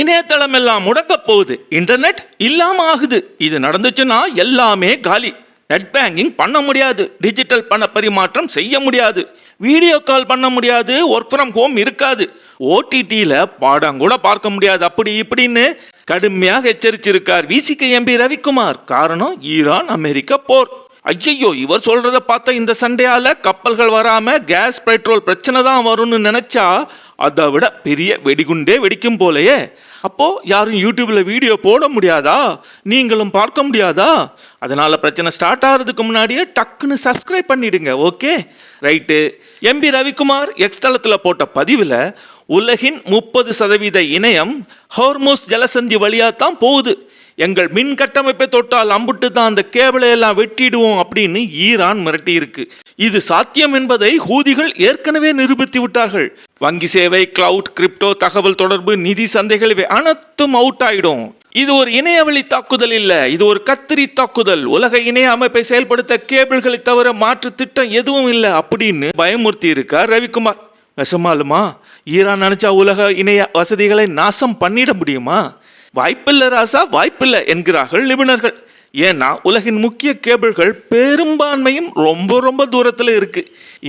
இணையதளம் எல்லாம் முடக்க போகுது, இன்டர்நெட் இல்லாம ஆகுது. இது நடந்துச்சுன்னா எல்லாமே காலி. நெட் பேங்கிங் பண்ண முடியாது, டிஜிட்டல் பண பரிமாற்றம் செய்ய முடியாது, வீடியோ கால் பண்ண முடியாது, ஒர்க் ஃப்ரம் ஹோம் இருக்காது, ஓடிடியில் பாடம் கூட பார்க்க முடியாது, அப்படி இப்படின்னு கடுமையாக எச்சரிச்சிருக்கார் விசிக எம்பி ரவிக்குமார். காரணம் ஈரான் அமெரிக்க போர். ஐயோ, இவர் சொல்றத பார்த்த இந்த சண்டையால கப்பல்கள் வராம கேஸ் பெட்ரோல் பிரச்சனை தான் வரும்னு நினைச்சா அதை விட பெரிய வெடிகுண்டே வெடிக்கும் போலயே. அப்போ யாரும் யூடியூப்ல வீடியோ போட முடியாதா, நீங்களும் பார்க்க முடியாதா? அதனால பிரச்சனை ஸ்டார்ட் ஆகிறதுக்கு முன்னாடியே டக்குன்னு சப்ஸ்கிரைப் பண்ணிடுங்க. Okay right. MP Ravikumar X தளத்தில் போட்ட பதிவில் உலகின் 30% இணையம் ஹோர்முஸ் ஜலசந்தி வழியாக தான் போகுது. எங்கள் மின் கட்டமைப்பை தொட்டால் அம்புட்டு தான் அந்த கேபிளை எல்லாம் வெட்டிடுவோம் அப்படின்னு ஈரான் மிரட்டி இருக்கு. இது சாத்தியம் என்பதை ஹூதிகள் ஏற்கனவே நிரூபித்து விட்டார்கள். வங்கி சேவை, கிளவுட், கிரிப்டோ, தகவல் தொடர்பு, நிதி சந்தைகள் இவை அனைத்தும் அவுட் ஆயிடும். இது ஒரு இணையவழி தாக்குதல் இல்ல, இது ஒரு கத்திரி தாக்குதல். உலக இணைய அமைப்பை செயல்படுத்த கேபிள்களை தவிர மாற்று திட்டம் எதுவும் இல்லை அப்படின்னு பயமுறுத்தி இருக்கார் ரவிக்குமார். நெசமாலுமா ஈரான் நினைச்சா உலக இணைய வசதிகளை நாசம் பண்ணிட முடியுமா? வாய்ப்பில்லை ராசா, வாய்ப்பில்லை என்கிறார்கள் நிபுணர்கள். ஏன்னா உலகின் முக்கிய கேபிள்கள் பெரும்பான்மையும் ரொம்ப ரொம்ப தூரத்தில் இருக்கு.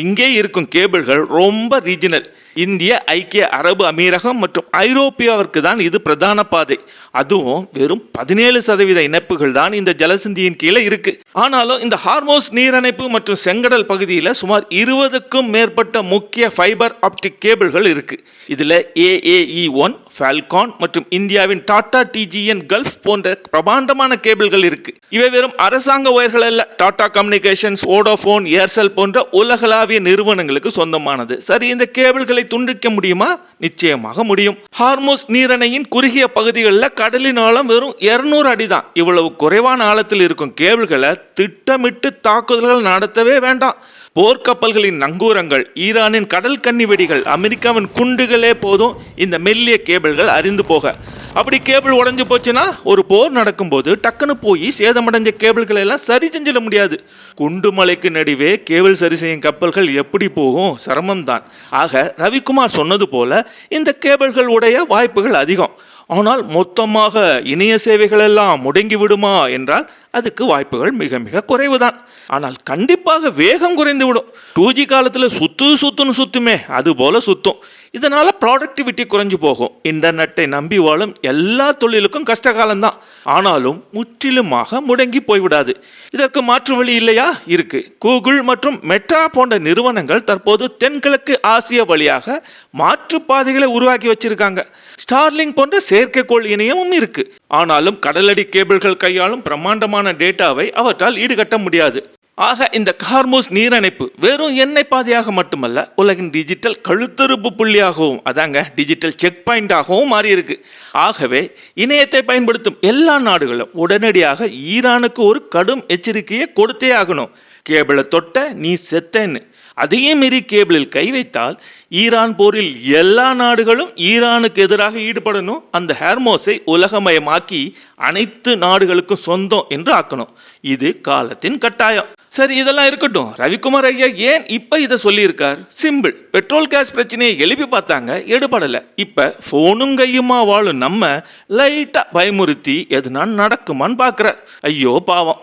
இங்கே இருக்கும் கேபிள்கள் ரொம்ப ரீஜனல். இந்திய, ஐக்கிய அரபு அமீரகம் மற்றும் ஐரோப்பியாவிற்கு தான் இது பிரதான பாதை. அதுவும் வெறும் 17% இணைப்புகள் தான் இந்த ஜலசந்தியின் கீழே இருக்கு. ஆனாலும் இந்த ஹார்மோஸ் நீரணைப்பு மற்றும் செங்கடல் பகுதியில் சுமார் 20க்கும் மேற்பட்ட முக்கிய ஃபைபர் ஆப்டிக் கேபிள்கள் இருக்கு. இதுல AAE1, ஃபால்கான் மற்றும் இந்தியாவின் டாடா டிஜிஎன் கல்ஃப் போன்ற பிரமாண்டமான கேபிள்கள் இருக்கு. இவை வெறும் அரசாங்க ஒயர்கள் அல்ல, டாடா கம்யூனிகேஷன்ஸ், வோடாஃபோன், ஏர்செல் போன்ற உலகளாவிய நிறுவனங்களுக்கு சொந்தமானது. சரி, இந்த கேபிள்களை துண்டிக்க முடியுமா? நிச்சயமாக முடியும். ஹார்மோஸ் நீரணையின் குறுகிய பகுதிகளில் கடலின் ஆழம் வெறும் 200 அடி தான். இவ்வளவு குறைவான ஆழத்தில் இருக்கும் கேபிள்களை திட்டமிட்டு தாக்குதல்கள் நடத்தவே வேண்டாம். போர்க்கப்பல்களின் நங்கூரங்கள், ஈரானின் கடல் கன்னி வெடிகள், அமெரிக்காவின் குண்டுகளே போதும் இந்த மெல்லிய கேபிள்கள் அரிந்து போக. அப்படி கேபிள் உடஞ்சு போச்சுன்னா ஒரு போர் நடக்கும்போது டக்குன்னு போய் சேதமடைஞ்ச கேபிள்களை எல்லாம் சரி செஞ்சிட முடியாது. குண்டு மலைக்கு நடுவே கேபிள் சரி செய்யும் கப்பல்கள் எப்படி போகும்? சிரமம் தான். ஆக ரவிக்குமார் சொன்னது போல இந்த கேபிள்கள் உடைய வாய்ப்புகள் அதிகம். ஆனால் மொத்தமாக இணைய சேவைகள் எல்லாம் முடங்கி விடுமா என்றால் அதுக்கு வாய்ப்புகள் மிக மிக குறைவுதான். ஆனால் கண்டிப்பாக வேகம் குறைந்து விடும். 2G காலத்தில் சுத்துன்னு சுத்துமே, அது போல சுத்தும். இதனால ப்ராடக்டிவிட்டி குறைஞ்சு போகும். இன்டர்நெட்டை நம்பி வாழும் எல்லா தொழிலுக்கும் கஷ்ட காலம்தான். ஆனாலும் முற்றிலுமாக முடங்கி போய்விடாது. இதற்கு மாற்று வழி இல்லையா? இருக்கு. கூகுள் மற்றும் மெட்டா போன்ற நிறுவனங்கள் தற்போது தென்கிழக்கு ஆசிய வழியாக மாற்று பாதைகளை உருவாக்கி வச்சிருக்காங்க. ஸ்டார்லிங் போன்ற செயற்கைக்கோள் இணையமும் இருக்கு. ஆனாலும் கடலடி கேபிள்கள் கையாளும் பிரம்மாண்டமான டேட்டாவை அவற்றால் ஈடுகட்ட முடியாது. ஆக இந்த ஹார்மோஸ் நீரணைப்பு வெறும் எண்ணெய் பாதையாக மட்டுமல்ல, உலகின் டிஜிட்டல் கழுத்தறுப்பு புள்ளியாகவும், அதாங்க டிஜிட்டல் செக் பாயிண்டாகவும் மாறி இருக்கு. ஆகவே இணையத்தை பயன்படுத்தும் எல்லா நாடுகளும் உடனடியாக ஈரானுக்கு ஒரு கடும் எச்சரிக்கையை கொடுத்தே ஆகணும். கேபிளை தொட்ட நீ செத்தேன்னு. அதையே மீறி கேபிளில் கை வைத்தால் ஈரான் போரில் எல்லா நாடுகளும் ஈரானுக்கு எதிராக ஈடுபடணும். அந்த ஹார்மோஸை உலகமயமாக்கி அனைத்து நாடுகளுக்கும் சொந்தம் என்று ஆக்கணும். இது காலத்தின் கட்டாயம். சரி, இதெல்லாம் இருக்கட்டும். ரவிக்குமார் ஐயா ஏன் இப்ப இதை சொல்லியிருக்கார்? சிம்பிள். பெட்ரோல் கேஸ் பிரச்சனையை எழுப்பி பார்த்தாங்க, எடுபடல. இப்ப போனும் கையுமா வாழும் நம்ம லைட்டா பயமுறுத்தி எதுனா நடக்குமான்னு பாக்குறார். ஐயோ பாவம்.